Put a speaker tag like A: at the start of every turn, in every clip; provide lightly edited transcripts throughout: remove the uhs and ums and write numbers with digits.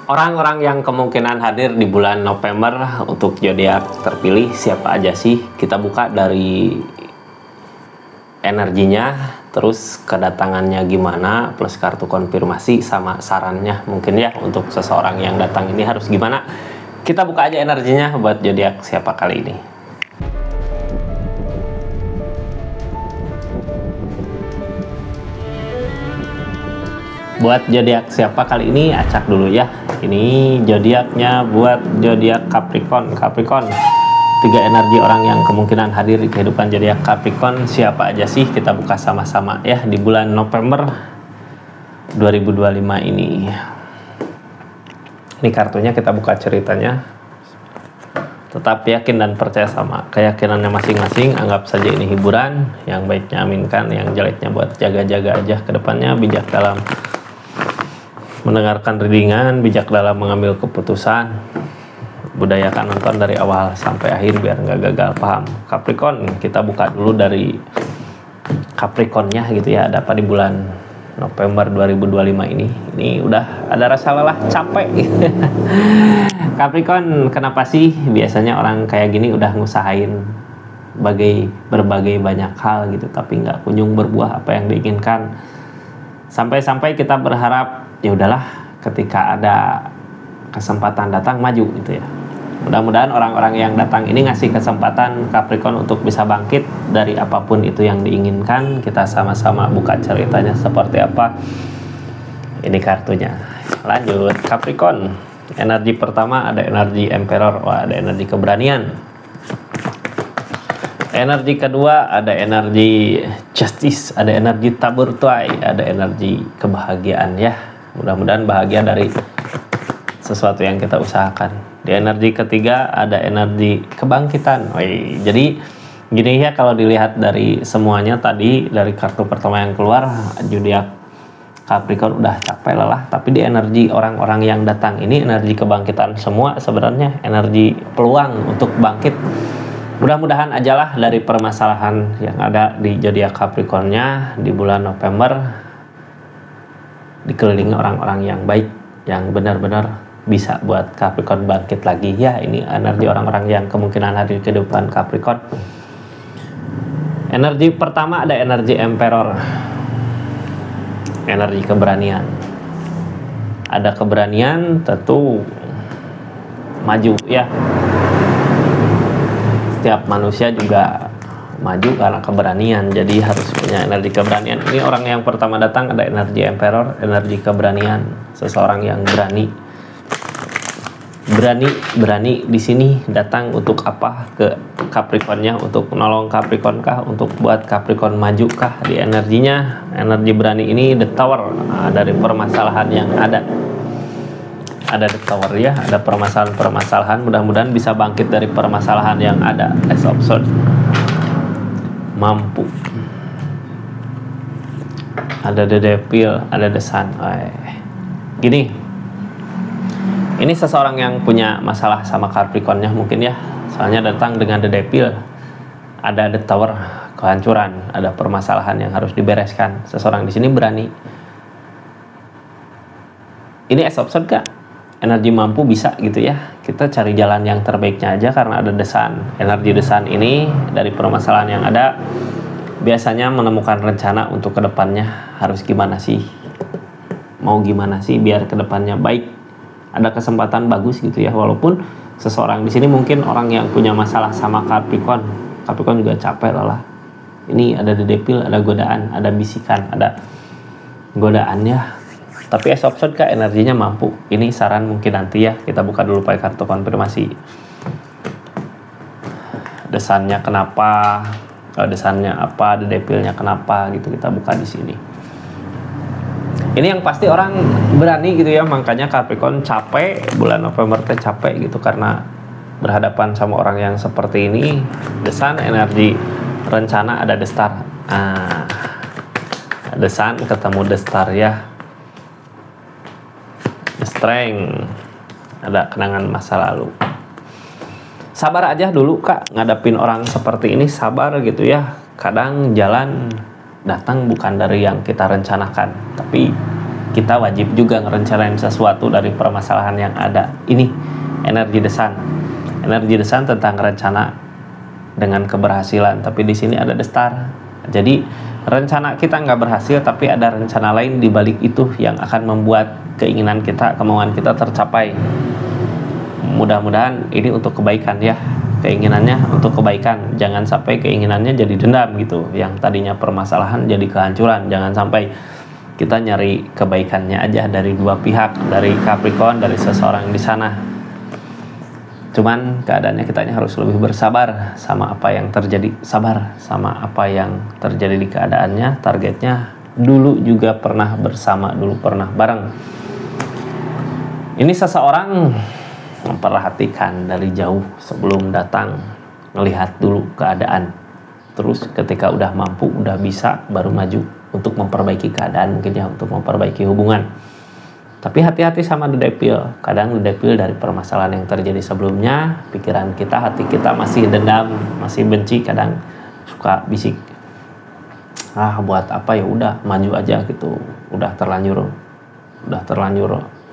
A: Orang-orang yang kemungkinan hadir di bulan November untuk zodiak terpilih siapa aja sih? Kita buka dari energinya, terus kedatangannya gimana, plus kartu konfirmasi sama sarannya mungkin ya untuk seseorang yang datang ini harus gimana. Kita buka aja energinya buat zodiak siapa kali ini. Buat zodiak siapa kali ini, acak dulu ya. Ini zodiaknya buat zodiak Capricorn. Capricorn, 3 energi orang yang kemungkinan hadir di kehidupan zodiak Capricorn siapa aja sih? Kita buka sama-sama ya di bulan November 2025 ini. Ini kartunya, kita buka ceritanya. Tetap yakin dan percaya sama keyakinannya masing-masing. Anggap saja ini hiburan. Yang baiknya aminkan, yang jeleknya buat jaga-jaga aja ke depannya. Bijak dalam mendengarkan readingan, bijak dalam mengambil keputusan. Budayakan nonton dari awal sampai akhir biar nggak gagal paham. Capricorn, kita buka dulu dari Capricornnya gitu ya. Ada apa di bulan November 2025 ini? Ini udah ada rasa lelah, capek. Capricorn, kenapa sih biasanya orang kayak gini udah ngusahain berbagai banyak hal gitu, tapi nggak kunjung berbuah apa yang diinginkan. Sampai-sampai kita berharap ya udahlah, ketika ada kesempatan datang maju gitu ya. Mudah-mudahan orang-orang yang datang ini ngasih kesempatan Capricorn untuk bisa bangkit dari apapun itu yang diinginkan. Kita sama-sama buka ceritanya seperti apa. Ini kartunya. Lanjut, Capricorn. Energi pertama ada energi Emperor. Wah, ada energi keberanian. Energi kedua ada energi Justice, ada energi tabur tuai, ada energi kebahagiaan ya. Mudah-mudahan bahagia dari sesuatu yang kita usahakan. Di energi ketiga ada energi kebangkitan. Woi, jadi gini ya, kalau dilihat dari semuanya tadi, dari kartu pertama yang keluar, zodiak Capricorn udah capek lelah, tapi di energi orang-orang yang datang ini energi kebangkitan semua sebenarnya, energi peluang untuk bangkit. Mudah-mudahan ajalah dari permasalahan yang ada di zodiak Capricornnya di bulan November dikelilingi orang-orang yang baik, yang benar-benar bisa buat Capricorn bangkit lagi ya. Ini energi orang-orang yang kemungkinan hadir ke depan Capricorn. Energi pertama ada energi Emperor, energi keberanian. Ada keberanian, tentu maju ya. Setiap manusia juga maju karena keberanian, jadi harus punya energi keberanian. Ini orang yang pertama datang ada energi Emperor, energi keberanian, seseorang yang berani di sini datang untuk apa ke Capricornnya, untuk menolong Capricorn kah, untuk buat Capricorn maju kah? Di energinya, energi berani ini the Tower. Dari permasalahan yang ada the Tower ya, ada permasalahan, mudah-mudahan bisa bangkit dari permasalahan yang ada. As of Swords, mampu. Ada the Devil, ada the Sun. Gini, ini seseorang yang punya masalah sama Capricornnya mungkin ya, soalnya datang dengan the Devil, ada the Tower, kehancuran, ada permasalahan yang harus dibereskan. Seseorang di sini berani. Ini As of Swords gak? Energi mampu bisa gitu ya. Kita cari jalan yang terbaiknya aja karena ada the Sun. Energi the Sun ini dari permasalahan yang ada biasanya menemukan rencana untuk kedepannya harus gimana sih, mau gimana sih biar kedepannya baik. Ada kesempatan bagus gitu ya, walaupun seseorang di sini mungkin orang yang punya masalah sama Capricorn. Capricorn juga capek lelah. Ini ada the Devil, ada godaan, ada bisikan, ada godaan ya. Tapi As of Swords kah energinya mampu. Ini saran mungkin nanti ya. Kita buka dulu pakai kartu konfirmasi. Desainnya kenapa? Desainnya apa? The Devilnya kenapa? Gitu kita buka di sini. Ini yang pasti orang berani gitu ya. Makanya Capricorn capek bulan November teh capek gitu karena berhadapan sama orang yang seperti ini. The Sun, energi rencana, ada The Star. The Sun ketemu The Star ya. The Strength, ada kenangan masa lalu. Sabar aja dulu kak, ngadapin orang seperti ini, sabar gitu ya. Kadang jalan datang bukan dari yang kita rencanakan, tapi kita wajib juga ngerencanain sesuatu dari permasalahan yang ada. Ini energi desan. Energi desan tentang rencana dengan keberhasilan, tapi di sini ada destar. Jadi rencana kita nggak berhasil, tapi ada rencana lain di balik itu yang akan membuat keinginan kita, kemauan kita tercapai. Mudah-mudahan ini untuk kebaikan ya, keinginannya untuk kebaikan. Jangan sampai keinginannya jadi dendam gitu, yang tadinya permasalahan jadi kehancuran. Jangan sampai kita nyari kebaikannya aja dari dua pihak, dari Capricorn, dari seseorang di sana. Cuman keadaannya kitanya harus lebih bersabar sama apa yang terjadi, sabar sama apa yang terjadi di keadaannya. Targetnya dulu juga pernah bersama, dulu pernah bareng. Ini seseorang memperhatikan dari jauh sebelum datang, melihat dulu keadaan. Terus ketika udah mampu, udah bisa, baru maju untuk memperbaiki keadaan, mungkin ya untuk memperbaiki hubungan. Tapi hati-hati sama the devil. Kadang the devil dari permasalahan yang terjadi sebelumnya, pikiran kita, hati kita masih dendam, masih benci, kadang suka bisik, buat apa ya, udah maju aja gitu, udah terlanjur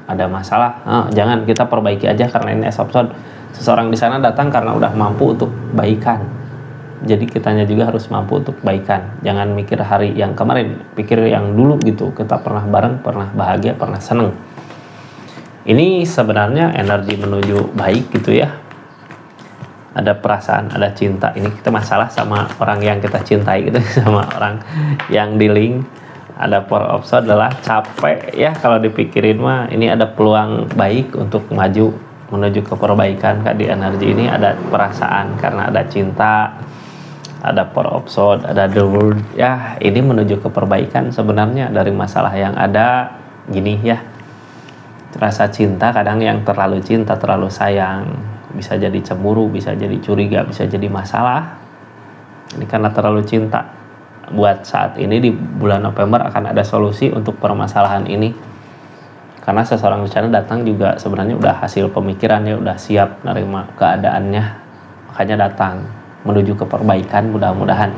A: ada masalah. Jangan, kita perbaiki aja karena ini episode. Seseorang di sana datang karena udah mampu untuk baikan. Jadi kitanya juga harus mampu untuk baikan. Jangan mikir hari yang kemarin, pikir yang dulu gitu. Kita pernah bareng, pernah bahagia, pernah seneng. Ini sebenarnya energi menuju baik gitu ya. Ada perasaan, ada cinta. Ini kita masalah sama orang yang kita cintai gitu, sama orang yang di link. Ada power of soul adalah capek ya, kalau dipikirin mah ini ada peluang baik untuk maju menuju ke perbaikan. Kak, di energi ini ada perasaan karena ada cinta, ada power of soul, ada the world ya. Ini menuju ke perbaikan sebenarnya dari masalah yang ada. Gini ya, rasa cinta kadang yang terlalu cinta, terlalu sayang, bisa jadi cemburu, bisa jadi curiga, bisa jadi masalah. Ini karena terlalu cinta. Buat saat ini di bulan November akan ada solusi untuk permasalahan ini, karena seseorang di sana datang juga sebenarnya udah hasil pemikirannya, udah siap nerima keadaannya, makanya datang menuju ke perbaikan mudah-mudahan.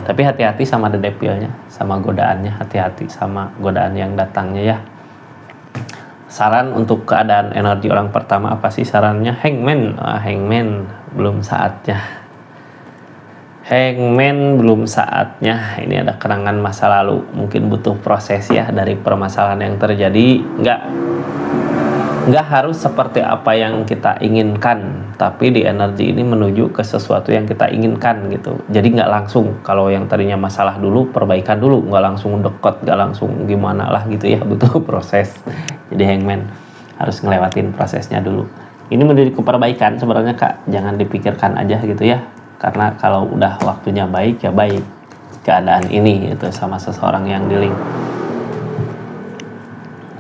A: Tapi hati-hati sama the devilnya, sama godaannya, hati-hati sama godaan yang datangnya ya. Saran untuk keadaan energi orang pertama apa sih sarannya? Hangman. Hangman belum saatnya. Hangman belum saatnya. Ini ada kenangan masa lalu, mungkin butuh proses ya dari permasalahan yang terjadi. Nggak harus seperti apa yang kita inginkan, tapi di energi ini menuju ke sesuatu yang kita inginkan gitu. Jadi nggak langsung, kalau yang tadinya masalah dulu, perbaikan dulu, nggak langsung dekot, nggak langsung gimana lah gitu ya, butuh proses. Jadi hangman harus ngelewatin prosesnya dulu. Ini menuju ke perbaikan sebenarnya Kak, jangan dipikirkan aja gitu ya. Karena kalau udah waktunya baik ya baik keadaan ini itu sama seseorang yang di link.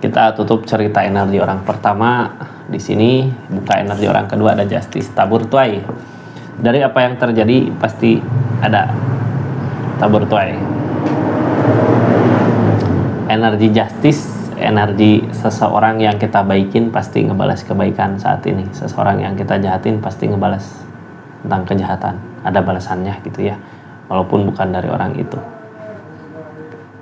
A: Kita tutup cerita energi orang pertama di sini, buka energi orang kedua, ada Justice tabur tuai. Dari apa yang terjadi pasti ada tabur tuai. Energi Justice, energi seseorang yang kita baikin pasti ngebalas kebaikan saat ini. Seseorang yang kita jahatin pasti ngebalas tentang kejahatan, ada balasannya gitu ya, walaupun bukan dari orang itu.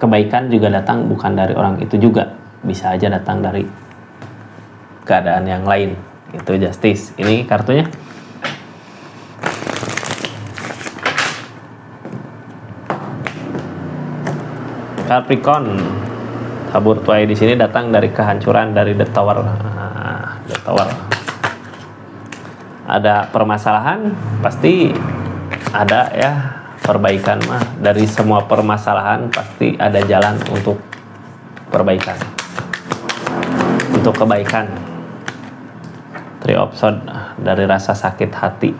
A: Kebaikan juga datang bukan dari orang itu juga, bisa aja datang dari keadaan yang lain. Itu Justice. Ini kartunya. Capricorn, tabur tuai di sini datang dari kehancuran, dari The Tower. The Tower. Ada permasalahan, pasti ada ya perbaikan mah. Dari semua permasalahan pasti ada jalan untuk perbaikan, untuk kebaikan. Three of Swords, dari rasa sakit hati.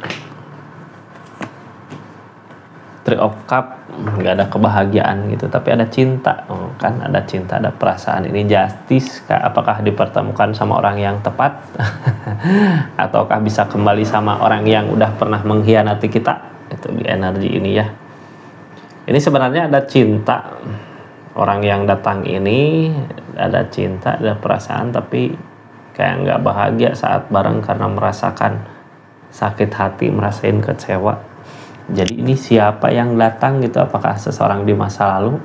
A: Three of Cups, nggak ada kebahagiaan gitu, tapi ada cinta. Kan ada cinta, ada perasaan. Ini Justice, apakah dipertemukan sama orang yang tepat ataukah bisa kembali sama orang yang udah pernah mengkhianati kita? Itu di energi ini ya. Ini sebenarnya ada cinta. Orang yang datang ini ada cinta, ada perasaan, tapi kayak nggak bahagia saat bareng karena merasakan sakit hati, merasain kecewa. Jadi ini siapa yang datang gitu? Apakah seseorang di masa lalu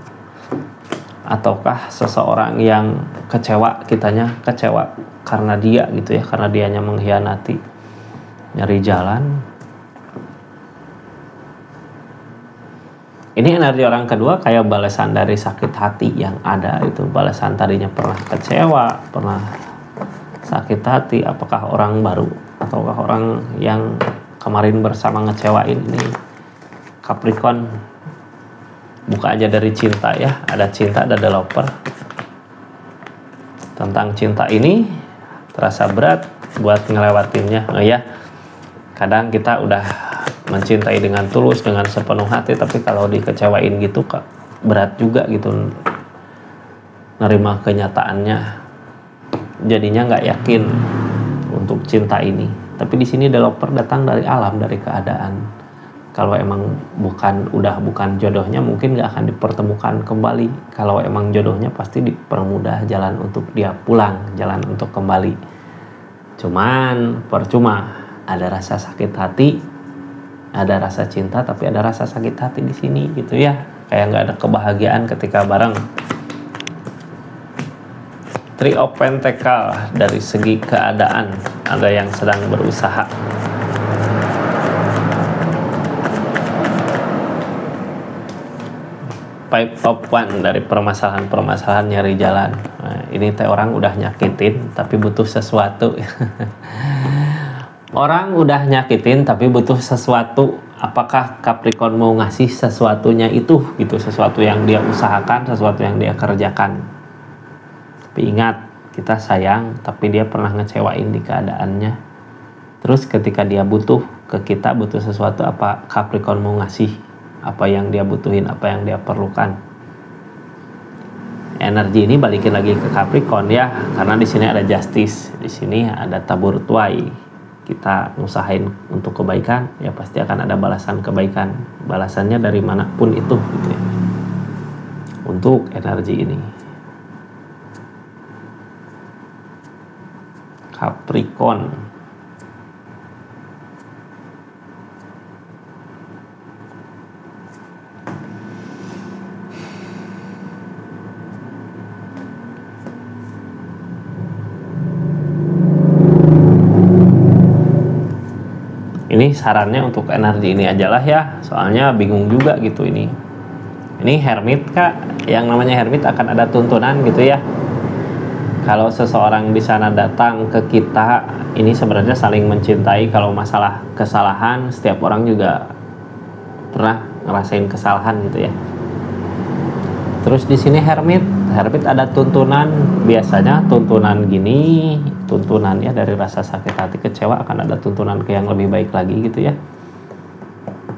A: ataukah seseorang yang kecewa, kitanya kecewa karena dia gitu ya, karena dianya mengkhianati, nyari jalan. Ini energi orang kedua kayak balasan dari sakit hati yang ada itu, balasan tadinya pernah kecewa, pernah sakit hati, apakah orang baru ataukah orang yang kemarin bersama ngecewain. Ini Capricorn, buka aja dari cinta ya, ada cinta, ada developer. Tentang cinta ini terasa berat buat ngelewatinnya. Oh ya, kadang kita udah mencintai dengan tulus, dengan sepenuh hati, tapi kalau dikecewain gitu berat juga gitu nerima kenyataannya, jadinya nggak yakin untuk cinta ini. Tapi di sini developer datang dari alam, dari keadaan. Kalau emang bukan jodohnya, mungkin nggak akan dipertemukan kembali. Kalau emang jodohnya, pasti dipermudah jalan untuk dia pulang, jalan untuk kembali. Cuman percuma, ada rasa sakit hati, ada rasa cinta, tapi ada rasa sakit hati di sini gitu ya. Kayak nggak ada kebahagiaan ketika bareng. Three of Pentacle, dari segi keadaan ada yang sedang berusaha. Five of Wands, dari permasalahan-permasalahan nyari jalan. Nah, ini teh orang udah nyakitin tapi butuh sesuatu. Orang udah nyakitin tapi butuh sesuatu. Apakah Capricorn mau ngasih sesuatunya itu gitu, sesuatu yang dia usahakan, sesuatu yang dia kerjakan. Tapi ingat, kita sayang tapi dia pernah ngecewain di keadaannya. Terus ketika dia butuh ke kita, butuh sesuatu, apa Capricorn mau ngasih apa yang dia butuhin, apa yang dia perlukan. Energi ini balikin lagi ke Capricorn ya, karena di sini ada Justice, di sini ada tabur tuai. Kita ngusahain untuk kebaikan, ya pasti akan ada balasan kebaikan. Balasannya dari manapun itu gitu ya. Untuk energi ini Capricorn. Ini sarannya untuk energi ini aja lah ya, soalnya bingung juga gitu ini. Ini Hermit Kak, yang namanya Hermit akan ada tuntunan gitu ya. Kalau seseorang di sana datang ke kita, ini sebenarnya saling mencintai. Kalau masalah kesalahan, setiap orang juga pernah ngerasain kesalahan gitu ya. Terus di sini Hermit ada tuntunan. Biasanya tuntunan gini, tuntunan ya dari rasa sakit hati, kecewa, akan ada tuntunan ke yang lebih baik lagi gitu ya.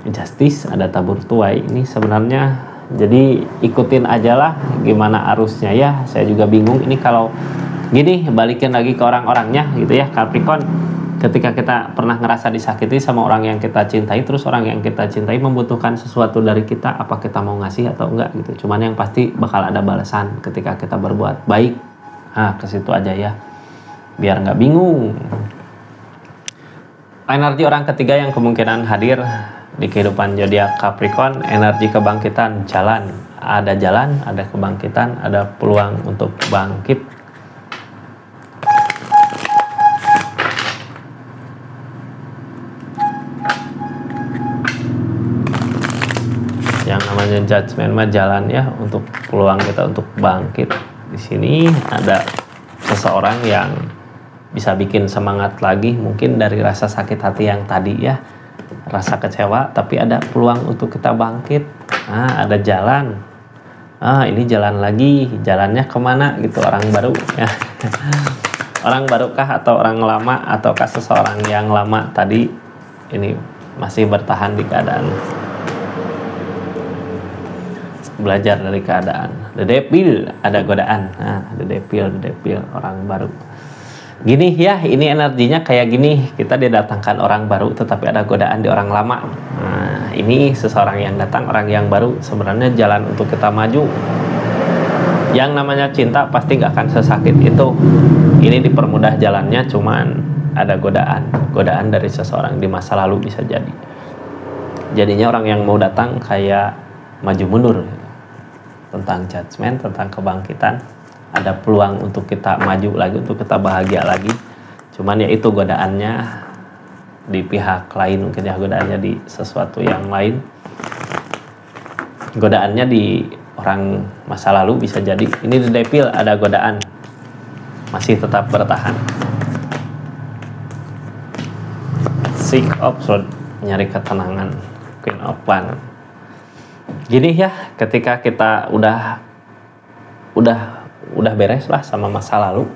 A: Justice, ada tabur tuai. Ini sebenarnya jadi ikutin aja lah gimana arusnya ya. Saya juga bingung ini kalau gini, balikin lagi ke orang-orangnya gitu ya. Capricorn, ketika kita pernah ngerasa disakiti sama orang yang kita cintai, terus orang yang kita cintai membutuhkan sesuatu dari kita, apa kita mau ngasih atau enggak gitu. Cuman yang pasti bakal ada balasan ketika kita berbuat baik. Nah, ke situ aja ya, biar nggak bingung. Energi orang ketiga yang kemungkinan hadir di kehidupan zodiak Capricorn, energi kebangkitan, jalan. Ada jalan, ada kebangkitan, ada peluang untuk bangkit. Yang namanya judgment mah jalan ya, untuk peluang kita untuk bangkit. Di sini ada seseorang yang bisa bikin semangat lagi, mungkin dari rasa sakit hati yang tadi ya, rasa kecewa, tapi ada peluang untuk kita bangkit. Nah, ada jalan. Ini jalan lagi, jalannya kemana gitu, orang baru ya. Orang barukah atau orang lama, ataukah seseorang yang lama tadi ini masih bertahan di keadaan, belajar dari keadaan. The Devil, ada godaan. Nah, The Devil, orang baru. Gini ya, ini energinya kayak gini. Kita didatangkan orang baru, tetapi ada godaan di orang lama. Nah, ini seseorang yang datang, orang yang baru. Sebenarnya jalan untuk kita maju. Yang namanya cinta pasti gak akan sesakit itu. Ini dipermudah jalannya, cuman ada godaan dari seseorang di masa lalu bisa jadi. Jadinya orang yang mau datang kayak maju mundur. tentang judgment, tentang kebangkitan. Ada peluang untuk kita maju lagi, untuk kita bahagia lagi. Cuman ya itu godaannya di pihak lain, mungkin ya godaannya di sesuatu yang lain. Godaannya di orang masa lalu bisa jadi. Ini di Devil ada godaan, masih tetap bertahan. Seek of Swords, nyari ketenangan. Queen of Wands. Gini ya, ketika kita udah beres lah sama masa lalu,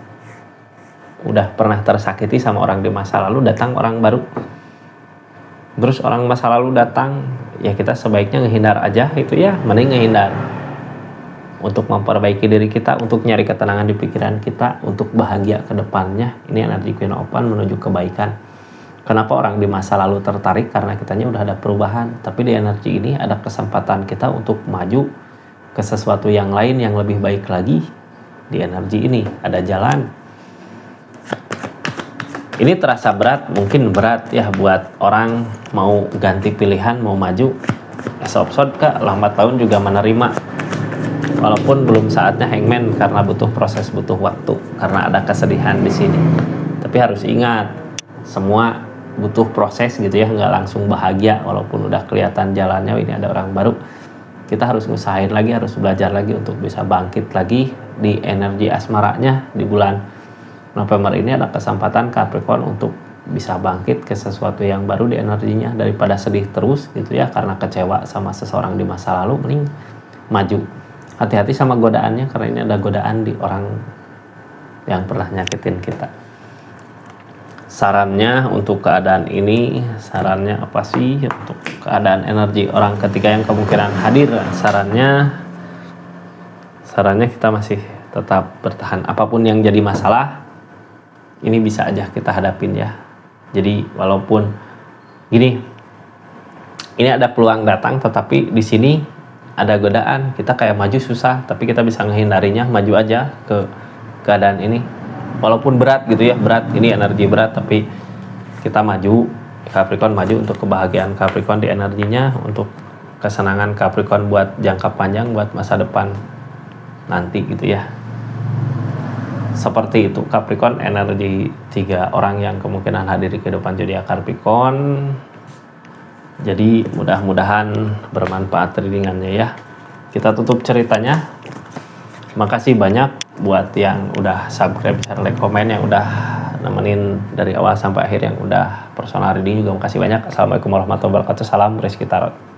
A: udah pernah tersakiti sama orang di masa lalu, datang orang baru. Terus orang masa lalu datang, ya kita sebaiknya ngehindar aja itu ya, mending ngehindar. Untuk memperbaiki diri kita, untuk nyari ketenangan di pikiran kita, untuk bahagia ke depannya. Ini energi Queen of Wands menuju kebaikan. Kenapa orang di masa lalu tertarik? Karena kitanya udah ada perubahan. Tapi di energi ini ada kesempatan kita untuk maju ke sesuatu yang lain yang lebih baik lagi. Di energi ini ada jalan. Ini terasa berat, mungkin berat ya buat orang mau ganti pilihan, mau maju. Ace of Swords Kak, lambat tahun juga menerima. Walaupun belum saatnya Hangman karena butuh proses, butuh waktu, karena ada kesedihan di sini. Tapi harus ingat, semua butuh proses gitu ya, nggak langsung bahagia. Walaupun udah kelihatan jalannya, ini ada orang baru, kita harus ngusahain lagi, harus belajar lagi untuk bisa bangkit lagi di energi asmaranya. Di bulan November ini ada kesempatan Capricorn untuk bisa bangkit ke sesuatu yang baru di energinya, daripada sedih terus gitu ya karena kecewa sama seseorang di masa lalu. Mending maju. Hati-hati sama godaannya, karena ini ada godaan di orang yang pernah nyakitin kita. Sarannya untuk keadaan ini, sarannya apa sih untuk keadaan energi orang ketiga yang kemungkinan hadir? Sarannya kita masih tetap bertahan. Apapun yang jadi masalah, ini bisa aja kita hadapin ya. Jadi walaupun gini, ini ada peluang datang, tetapi di sini ada godaan. Kita kayak maju susah, tapi kita bisa menghindarinya, maju aja ke keadaan ini. Walaupun berat gitu ya, berat, ini energi berat, tapi kita maju. Capricorn maju untuk kebahagiaan Capricorn di energinya, untuk kesenangan Capricorn buat jangka panjang, buat masa depan nanti gitu ya. Seperti itu Capricorn, energi 3 orang yang kemungkinan hadir di kehidupan zodiak Capricorn. Jadi mudah-mudahan bermanfaat readingannya ya. Kita tutup ceritanya. Makasih banyak buat yang udah subscribe, share, like, komen, yang udah nemenin dari awal sampai akhir, yang udah personal reading juga makasih banyak. Assalamualaikum warahmatullahi wabarakatuh. Salam Rizky Tarot.